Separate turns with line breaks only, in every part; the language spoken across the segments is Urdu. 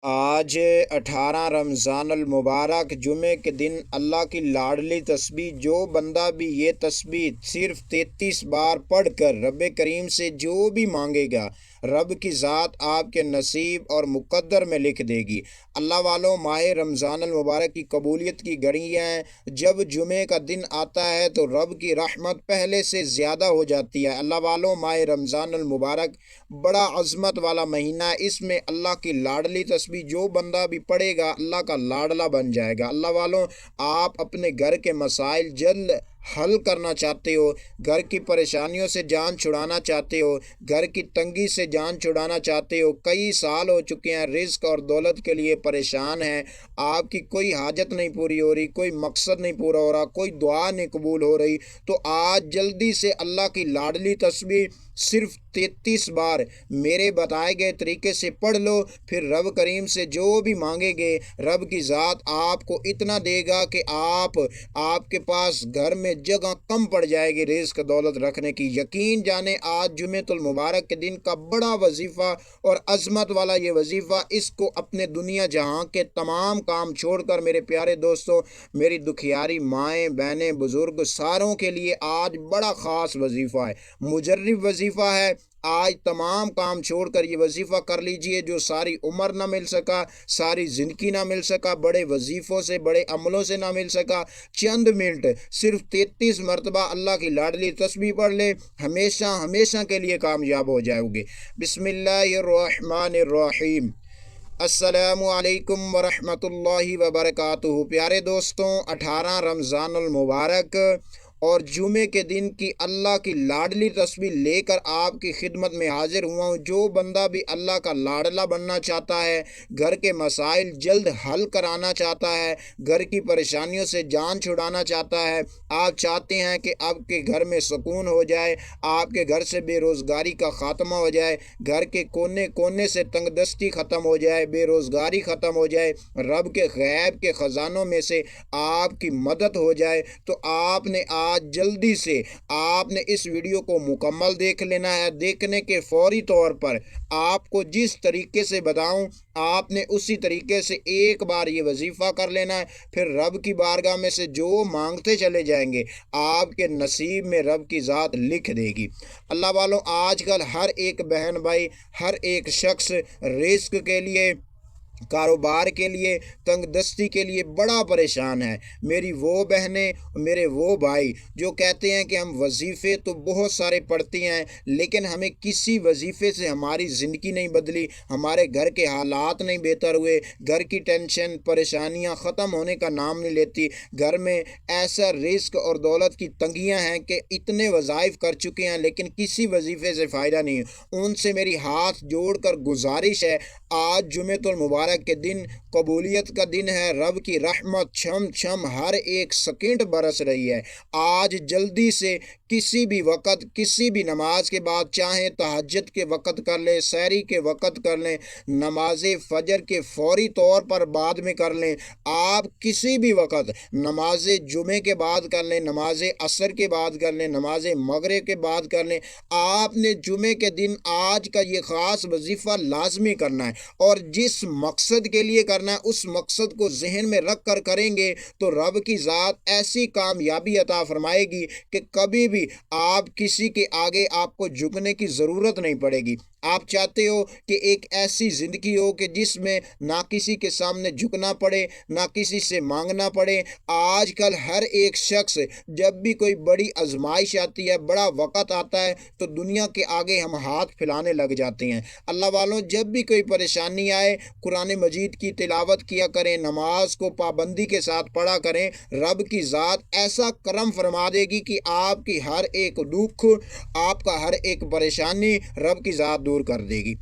آج 18 رمضان المبارک جمعے کے دن اللہ کی لاڈلی تسبیح جو بندہ بھی یہ تسبیح صرف 33 بار پڑھ کر رب کریم سے جو بھی مانگے گا، رب کی ذات آپ کے نصیب اور مقدر میں لکھ دے گی۔ اللہ والوں، ماہ رمضان المبارک کی قبولیت کی گھڑیاں ہیں۔ جب جمعے کا دن آتا ہے تو رب کی رحمت پہلے سے زیادہ ہو جاتی ہے۔ اللہ والوں، ماہ رمضان المبارک بڑا عظمت والا مہینہ ہے۔ اس میں اللہ کی لاڈلی تسبیح جو بندہ بھی پڑھے گا اللہ کا لاڈلا بن جائے گا۔ اللہ والوں، آپ اپنے گھر کے مسائل جلد حل کرنا چاہتے ہو، گھر کی پریشانیوں سے جان چھڑانا چاہتے ہو، گھر کی تنگی سے جان چھڑانا چاہتے ہو، کئی سال ہو چکے ہیں رزق اور دولت کے لیے پریشان ہیں، آپ کی کوئی حاجت نہیں پوری ہو رہی، کوئی مقصد نہیں پورا ہو رہا، کوئی دعا نہیں قبول ہو رہی، تو آج جلدی سے اللہ کی لاڈلی تسبیح صرف 33 بار میرے بتائے گئے طریقے سے پڑھ لو، پھر رب کریم سے جو بھی مانگے گے رب کی ذات آپ کو اتنا دے گا کہ آپ کے پاس گھر میں جگہ کم پڑ جائے گی رزق دولت رکھنے کی۔ یقین جانے آج جمعۃ المبارک کے دن کا بڑا وظیفہ اور عظمت والا یہ وظیفہ، اس کو اپنے دنیا جہاں کے تمام کام چھوڑ کر میرے پیارے دوستوں، میری دکھیاری مائیں بہنیں بزرگ ساروں کے لیے آج بڑا خاص وظیفہ ہے، مجرب وظیفہ ہے۔ آج تمام کام چھوڑ کر یہ وظیفہ کر لیجئے جو ساری عمر نہ مل سکا، ساری زندگی نہ مل سکا، بڑے وظیفوں سے بڑے عملوں سے نہ مل سکا۔ چند منٹ صرف 33 مرتبہ اللہ کی لاڈلی تسبیح پڑھ لے، ہمیشہ ہمیشہ کے لیے کامیاب ہو جاؤ گے۔ بسم اللہ الرحمن الرحیم۔ السلام علیکم ورحمۃ اللہ وبرکاتہ۔ پیارے دوستوں، 18 رمضان المبارک اور جمعے کے دن کی اللہ کی لاڈلی تسبیح لے کر آپ کی خدمت میں حاضر ہوا ہوں۔ جو بندہ بھی اللہ کا لاڈلا بننا چاہتا ہے، گھر کے مسائل جلد حل کرانا چاہتا ہے، گھر کی پریشانیوں سے جان چھڑانا چاہتا ہے، آپ چاہتے ہیں کہ آپ کے گھر میں سکون ہو جائے، آپ کے گھر سے بے روزگاری کا خاتمہ ہو جائے، گھر کے کونے کونے سے تنگ دستی ختم ہو جائے، بے روزگاری ختم ہو جائے، رب کے غیب کے خزانوں میں سے آپ کی مدد ہو جائے، تو آپ نے آج جلدی سے آپ نے اس ویڈیو کو مکمل دیکھ لینا ہے۔ دیکھنے کے فوری طور پر آپ کو جس طریقے سے بتاؤں آپ نے اسی طریقے سے ایک بار یہ وظیفہ کر لینا ہے، پھر رب کی بارگاہ میں سے جو مانگتے چلے جائیں گے آپ کے نصیب میں رب کی ذات لکھ دے گی۔ اللہ والوں، آج کل ہر ایک بہن بھائی، ہر ایک شخص رزق کے لیے، کاروبار کے لیے، تنگ دستی کے لیے بڑا پریشان ہے۔ میری وہ بہنیں، میرے وہ بھائی جو کہتے ہیں کہ ہم وظیفے تو بہت سارے پڑھتے ہیں لیکن ہمیں کسی وظیفے سے ہماری زندگی نہیں بدلی، ہمارے گھر کے حالات نہیں بہتر ہوئے، گھر کی ٹینشن پریشانیاں ختم ہونے کا نام نہیں لیتی، گھر میں ایسا رزق اور دولت کی تنگیاں ہیں کہ اتنے وظائف کر چکے ہیں لیکن کسی وظیفے سے فائدہ نہیں ہے۔ ان سے میری ہاتھ جوڑ کر گزارش ہے، آج جمعۃ المبارک کے دن قبولیت کا دن ہے، رب کی رحمت چھم چھم ہر ایک سیکنڈ برس رہی ہے۔ آج جلدی سے کسی بھی وقت، کسی بھی نماز کے بعد، چاہے تہجد کے وقت کر لیں، سحری کے وقت کر لیں، نماز فجر کے فوری طور پر بعد میں کر لیں، آپ کسی بھی وقت نماز جمعے کے بعد کر لیں، نماز عصر کے بعد کر لیں، نماز مغرب کے بعد کر لیں، آپ نے جمعے کے دن آج کا یہ خاص وظیفہ لازمی کرنا ہے، اور جس مقصد کے لیے کرنا ہے اس مقصد کو ذہن میں رکھ کر کریں گے تو رب کی ذات ایسی کامیابی عطا فرمائے گی کہ کبھی بھی آپ کسی کے آگے آپ کو جھکنے کی ضرورت نہیں پڑے گی۔ آپ چاہتے ہو کہ ایک ایسی زندگی ہو کہ جس میں نہ کسی کے سامنے جھکنا پڑے، نہ کسی سے مانگنا پڑے۔ آج کل ہر ایک شخص جب بھی کوئی بڑی آزمائش آتی ہے، بڑا وقت آتا ہے تو دنیا کے آگے ہم ہاتھ پھیلانے لگ جاتے ہیں۔ اللہ والوں، جب بھی کوئی پریشانی آئے قرآن مجید کی تلاوت کیا کریں، نماز کو پابندی کے ساتھ پڑھا کریں، رب کی ذات ایسا کرم فرما دے گی کہ آپ کی ہر ایک دکھ، آپ کا ہر ایک پریشانی رب کی ذات دور کر دے گی۔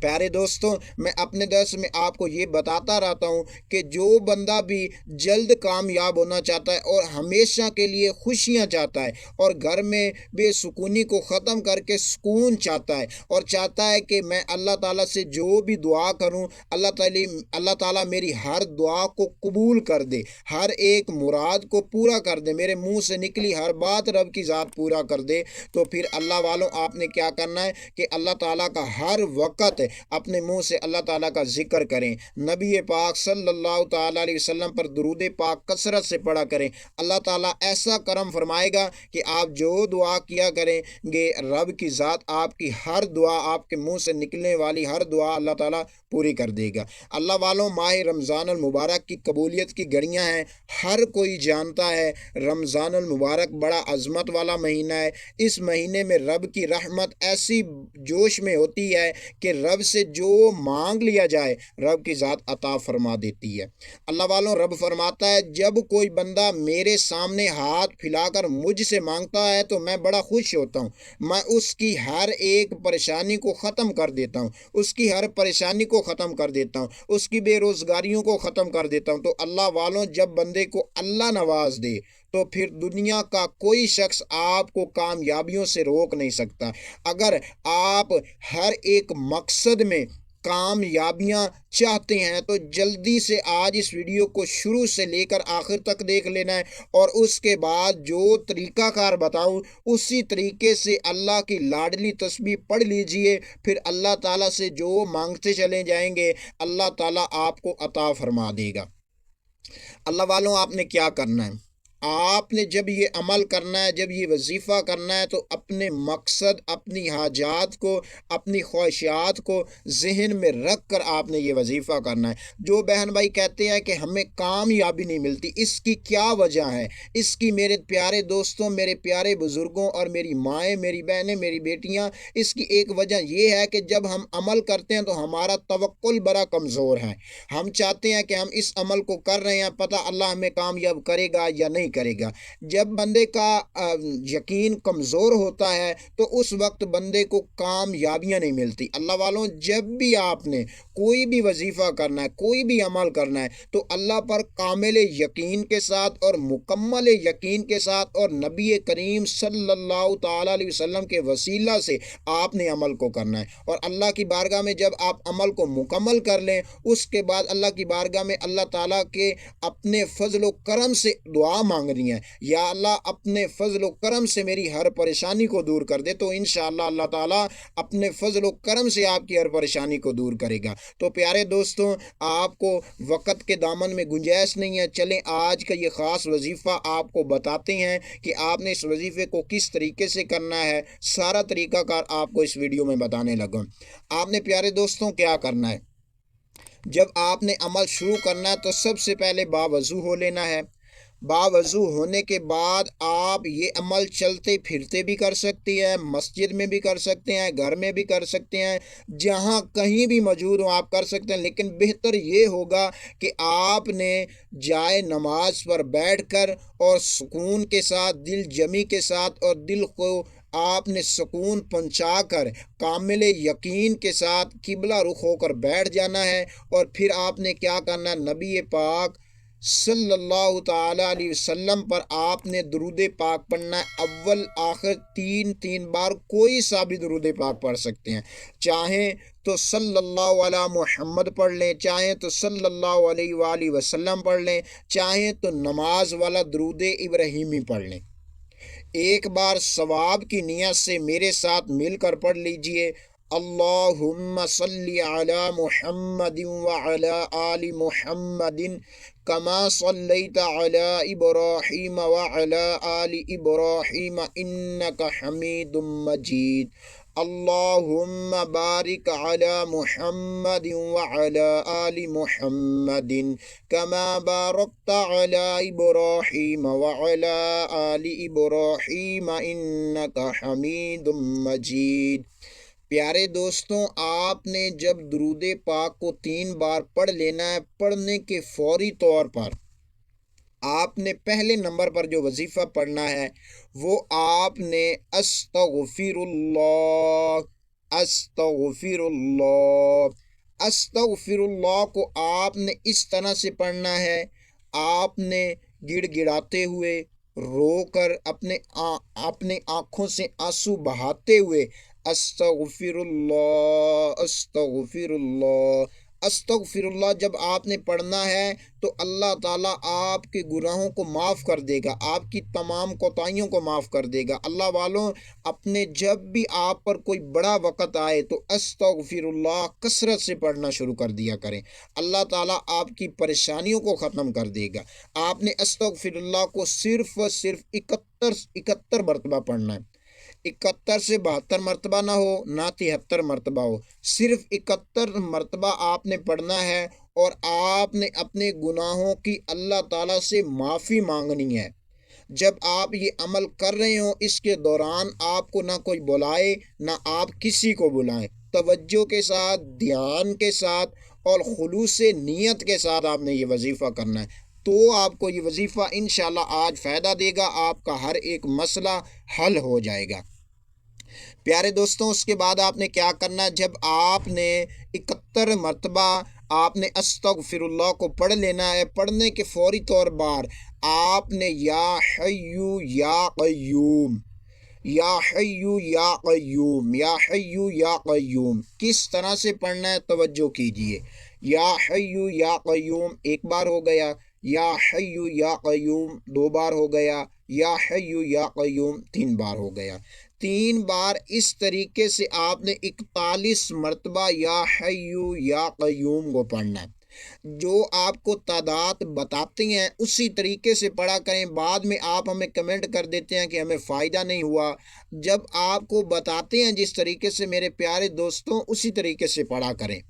پیارے دوستوں، میں اپنے درس میں آپ کو یہ بتاتا رہتا ہوں کہ جو بندہ بھی جلد کامیاب ہونا چاہتا ہے اور ہمیشہ کے لیے خوشیاں چاہتا ہے اور گھر میں بے سکونی کو ختم کر کے سکون چاہتا ہے اور چاہتا ہے کہ میں اللہ تعالیٰ سے جو بھی دعا کروں اللہ تعالیٰ میری ہر دعا کو قبول کر دے، ہر ایک مراد کو پورا کر دے، میرے منہ سے نکلی ہر بات رب کی ذات پورا کر دے، تو پھر اللہ والوں آپ نے کیا کرنا ہے کہ اللہ تعالیٰ کا ہر وقت ساتھ اپنے منہ سے اللہ تعالیٰ کا ذکر کریں، نبی پاک صلی اللہ تعالیٰ علیہ وسلم پر درود پاک کثرت سے پڑھا کریں۔ اللہ تعالیٰ ایسا کرم فرمائے گا کہ آپ جو دعا کیا کریں گے، رب کی ذات آپ کی ہر دعا، آپ کے منہ سے نکلنے والی ہر دعا اللہ تعالیٰ پوری کر دے گا۔ اللہ والوں، ماہ رمضان المبارک کی قبولیت کی گھڑیاں ہیں، ہر کوئی جانتا ہے رمضان المبارک بڑا عظمت والا مہینہ ہے۔ اس مہینے میں رب کی رحمت ایسی جوش میں ہوتی ہے کہ رب سے جو مانگ لیا جائے رب کی ذات عطا فرما دیتی ہے۔ اللہ والوں، رب فرماتا ہے جب کوئی بندہ میرے سامنے ہاتھ پھیلا کر مجھ سے مانگتا ہے تو میں بڑا خوش ہوتا ہوں، میں اس کی ہر ایک پریشانی کو ختم کر دیتا ہوں، اس کی ہر پریشانی کو ختم کر دیتا ہوں، اس کی بے روزگاریوں کو ختم کر دیتا ہوں۔ تو اللہ والوں، جب بندے کو اللہ نواز دے تو پھر دنیا کا کوئی شخص آپ کو کامیابیوں سے روک نہیں سکتا۔ اگر آپ ہر ایک مقصد میں کامیابیاں چاہتے ہیں تو جلدی سے آج اس ویڈیو کو شروع سے لے کر آخر تک دیکھ لینا ہے، اور اس کے بعد جو طریقہ کار بتاؤں اسی طریقے سے اللہ کی لاڈلی تسبیح پڑھ لیجئے، پھر اللہ تعالیٰ سے جو مانگتے چلے جائیں گے اللہ تعالیٰ آپ کو عطا فرما دے گا۔ اللہ والوں، آپ نے کیا کرنا ہے؟ آپ نے جب یہ عمل کرنا ہے، جب یہ وظیفہ کرنا ہے تو اپنے مقصد، اپنی حاجات کو، اپنی خواہشات کو ذہن میں رکھ کر آپ نے یہ وظیفہ کرنا ہے۔ جو بہن بھائی کہتے ہیں کہ ہمیں کامیابی نہیں ملتی، اس کی کیا وجہ ہے؟ اس کی میرے پیارے دوستوں، میرے پیارے بزرگوں اور میری مائیں، میری بہنیں، میری بیٹیاں، اس کی ایک وجہ یہ ہے کہ جب ہم عمل کرتے ہیں تو ہمارا توکل بڑا کمزور ہے۔ ہم چاہتے ہیں کہ ہم اس عمل کو کر رہے ہیں، پتہ اللہ ہمیں کامیاب کرے گا یا نہیں کرے گا۔ جب بندے کا یقین کمزور ہوتا ہے تو اس وقت بندے کو کامیابیاں نہیں ملتی۔ اللہ والوں، جب بھی آپ نے کوئی بھی وظیفہ کرنا ہے، کوئی بھی عمل کرنا ہے تو اللہ پر کامل یقین کے ساتھ اور مکمل یقین کے ساتھ اور نبی کریم صلی اللہ تعالیٰ علیہ وسلم کے وسیلہ سے آپ نے عمل کو کرنا ہے، اور اللہ کی بارگاہ میں جب آپ عمل کو مکمل کر لیں اس کے بعد اللہ کی بارگاہ میں اللہ تعالیٰ کے اپنے فضل و کرم سے دعا مانگنی ہے، یا اللہ اپنے فضل و کرم سے میری ہر پریشانی کو دور کر دے، تو انشاءاللہ اللہ تعالیٰ اپنے فضل و کرم سے آپ کی ہر پریشانی کو دور کرے گا۔ تو پیارے دوستوں، آپ کو وقت کے دامن میں گنجائش نہیں ہے، چلیں آج کا یہ خاص وظیفہ آپ کو بتاتے ہیں کہ آپ نے اس وظیفے کو کس طریقے سے کرنا ہے۔ سارا طریقہ کار آپ کو اس ویڈیو میں بتانے لگا۔ آپ نے پیارے دوستوں کیا کرنا ہے؟ جب آپ نے عمل شروع کرنا ہے تو سب سے پہلے باوضو ہو لینا ہے۔ باوضو ہونے کے بعد آپ یہ عمل چلتے پھرتے بھی کر سکتے ہیں، مسجد میں بھی کر سکتے ہیں، گھر میں بھی کر سکتے ہیں، جہاں کہیں بھی موجود ہوں آپ کر سکتے ہیں، لیکن بہتر یہ ہوگا کہ آپ نے جائے نماز پر بیٹھ کر اور سکون کے ساتھ، دل جمی کے ساتھ اور دل کو آپ نے سکون پہنچا کر کامل یقین کے ساتھ قبلہ رخ ہو کر بیٹھ جانا ہے، اور پھر آپ نے کیا کرنا ہے؟ نبی پاک صلی اللہ تعالیٰ علیہ وسلم پر آپ نے درود پاک پڑھنا ہے، اول آخر تین بار، کوئی سا بھی درود پاک پڑھ سکتے ہیں، چاہیں تو صلی اللہ علی محمد پڑھ لیں، چاہیں تو صلی اللہ علیہ وآلہ وسلم پڑھ لیں، چاہیں تو نماز والا درود ابراہیمی پڑھ لیں۔ ایک بار ثواب کی نیت سے میرے ساتھ مل کر پڑھ لیجئے، اللہم صلی علی محمد وعلی آل محمد کما صلیت علی ابراہیم وعلی آل ابراہیم انک حمید مجید، اللہم بارک علی محمد وعلی آل محمد کما بارکت علی ابراہیم وعلی آل ابراہیم انک حمید مجید۔ پیارے دوستوں، آپ نے جب درود پاک کو 3 بار پڑھ لینا ہے، پڑھنے کے فوری طور پر آپ نے پہلے نمبر پر جو وظیفہ پڑھنا ہے وہ آپ نے استغفر اللہ، استغفر اللہ، استغفر اللہ کو آپ نے اس طرح سے پڑھنا ہے، آپ نے گڑ گڑاتے ہوئے، رو کر، اپنے آنکھوں سے آنسو بہاتے ہوئے استغفر اللہ، استغفر اللہ، استغفراللہ جب آپ نے پڑھنا ہے تو اللہ تعالیٰ آپ کے گناہوں کو معاف کر دے گا، آپ کی تمام کوتاہیوں کو معاف کر دے گا۔ اللہ والوں، اپنے جب بھی آپ پر کوئی بڑا وقت آئے تو استغفراللہ کثرت سے پڑھنا شروع کر دیا کریں، اللہ تعالیٰ آپ کی پریشانیوں کو ختم کر دے گا۔ آپ نے استغفراللہ کو صرف 71 مرتبہ پڑھنا ہے، 71 سے 72 مرتبہ نہ ہو، نہ 73 مرتبہ ہو، صرف 71 مرتبہ آپ نے پڑھنا ہے، اور آپ نے اپنے گناہوں کی اللہ تعالیٰ سے معافی مانگنی ہے۔ جب آپ یہ عمل کر رہے ہوں، اس کے دوران آپ کو نہ کوئی بلائے، نہ آپ کسی کو بلائیں، توجہ کے ساتھ، دھیان کے ساتھ اور خلوص نیت کے ساتھ آپ نے یہ وظیفہ کرنا ہے، تو آپ کو یہ وظیفہ انشاءاللہ آج فائدہ دے گا، آپ کا ہر ایک مسئلہ حل ہو جائے گا۔ پیارے دوستوں، اس کے بعد آپ نے کیا کرنا ہے؟ جب آپ نے 71 مرتبہ آپ نے استغفراللہ کو پڑھ لینا ہے، پڑھنے کے فوری طور بعد آپ نے یا حیو یا قیوم، یا حیو یا قیوم، یا حیو یا قیوم کس طرح سے پڑھنا ہے توجہ کیجئے۔ یا حیو یا قیوم ایک بار ہو گیا، یا حیو یا قیوم 2 بار ہو گیا، یا حیو یا قیوم 3 بار ہو گیا۔ 3 بار اس طریقے سے آپ نے 41 مرتبہ یا حیو یا قیوم کو پڑھنا ہے۔ جو آپ کو تعداد بتاتے ہیں اسی طریقے سے پڑھا کریں، بعد میں آپ ہمیں کمنٹ کر دیتے ہیں کہ ہمیں فائدہ نہیں ہوا۔ جب آپ کو بتاتے ہیں جس طریقے سے میرے پیارے دوستوں، اسی طریقے سے پڑھا کریں۔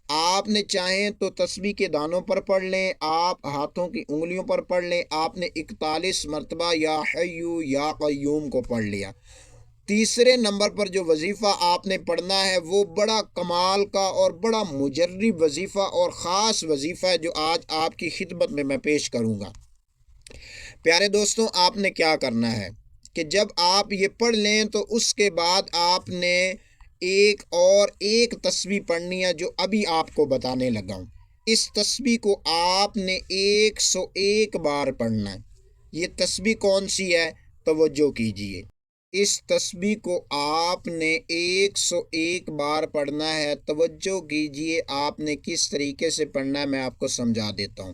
آپ نے چاہیں تو تسبیح کے دانوں پر پڑھ لیں، آپ ہاتھوں کی انگلیوں پر پڑھ لیں، آپ نے 41 مرتبہ یا حیو یا قیوم کو پڑھ لیا۔ تیسرے نمبر پر جو وظیفہ آپ نے پڑھنا ہے وہ بڑا کمال کا اور بڑا مجرب وظیفہ اور خاص وظیفہ ہے، جو آج آپ کی خدمت میں پیش کروں گا۔ پیارے دوستوں، آپ نے کیا کرنا ہے کہ جب آپ یہ پڑھ لیں تو اس کے بعد آپ نے ایک تسبیح پڑھنی ہے جو ابھی آپ کو بتانے لگا ہوں۔ اس تسبیح کو آپ نے 101 بار پڑھنا ہے۔ یہ تسبیح کون سی ہے؟ توجہ کیجئے۔ اس تسبیح کو آپ نے 101 بار پڑھنا ہے۔ توجہ کیجئے آپ نے کس طریقے سے پڑھنا ہے، میں آپ کو سمجھا دیتا ہوں۔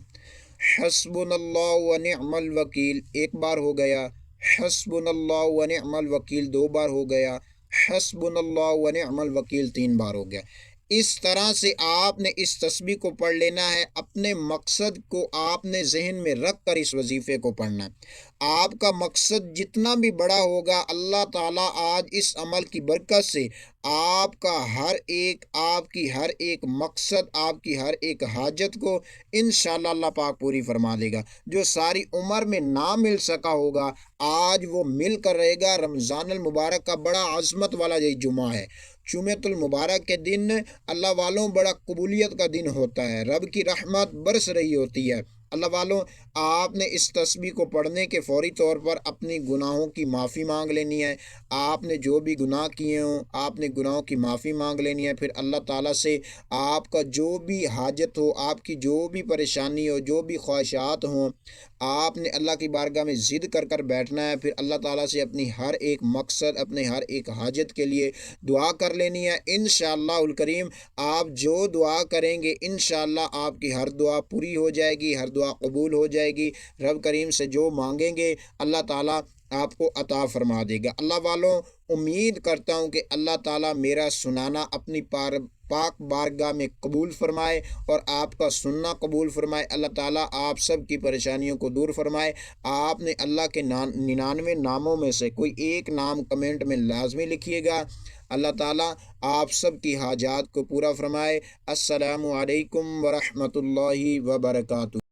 حسبنا اللہ و نعم الوکیل 1 بار ہو گیا، حسبنا اللہ و نعم الوکیل 2 بار ہو گیا، حسبنا اللہ و نعم الوکیل 3 بار ہو گیا۔ اس طرح سے آپ نے اس تسبیح کو پڑھ لینا ہے۔ اپنے مقصد کو آپ نے ذہن میں رکھ کر اس وظیفے کو پڑھنا ہے۔ آپ کا مقصد جتنا بھی بڑا ہوگا، اللہ تعالیٰ آج اس عمل کی برکت سے آپ کا آپ کی ہر ایک مقصد، آپ کی ہر ایک حاجت کو انشاءاللہ اللہ پاک پوری فرما دے گا۔ جو ساری عمر میں نہ مل سکا ہوگا، آج وہ مل کر رہے گا۔ رمضان المبارک کا بڑا عظمت والا یہ جمعہ ہے۔ جمعۃ المبارک کے دن اللہ والوں بڑا قبولیت کا دن ہوتا ہے، رب کی رحمت برس رہی ہوتی ہے۔ اللہ والوں، آپ نے اس تسبیح کو پڑھنے کے فوری طور پر اپنی گناہوں کی معافی مانگ لینی ہے۔ آپ نے جو بھی گناہ کیے ہوں، آپ نے گناہوں کی معافی مانگ لینی ہے۔ پھر اللہ تعالیٰ سے آپ کا جو بھی حاجت ہو، آپ کی جو بھی پریشانی ہو، جو بھی خواہشات ہوں، آپ نے اللہ کی بارگاہ میں ضد کر کر بیٹھنا ہے۔ پھر اللہ تعالیٰ سے اپنی ہر ایک مقصد، اپنے ہر ایک حاجت کے لیے دعا کر لینی ہے۔ انشاءاللہ الکریم آپ جو دعا کریں گے، انشاءاللہ آپ کی ہر دعا پوری ہو جائے گی، ہر دعا قبول ہو جائے گی۔ رب کریم سے جو مانگیں گے اللہ تعالیٰ آپ کو عطا فرما دے گا۔ اللہ والوں، امید کرتا ہوں کہ اللہ تعالیٰ میرا سنانا اپنی پاک بارگاہ میں قبول فرمائے اور آپ کا سننا قبول فرمائے۔ اللہ تعالیٰ آپ سب کی پریشانیوں کو دور فرمائے۔ آپ نے اللہ کے 99 ناموں میں سے کوئی ایک نام کمنٹ میں لازمی لکھیے گا۔ اللہ تعالیٰ آپ سب کی حاجات کو پورا فرمائے۔ السلام علیکم ورحمۃ اللہ وبرکاتہ۔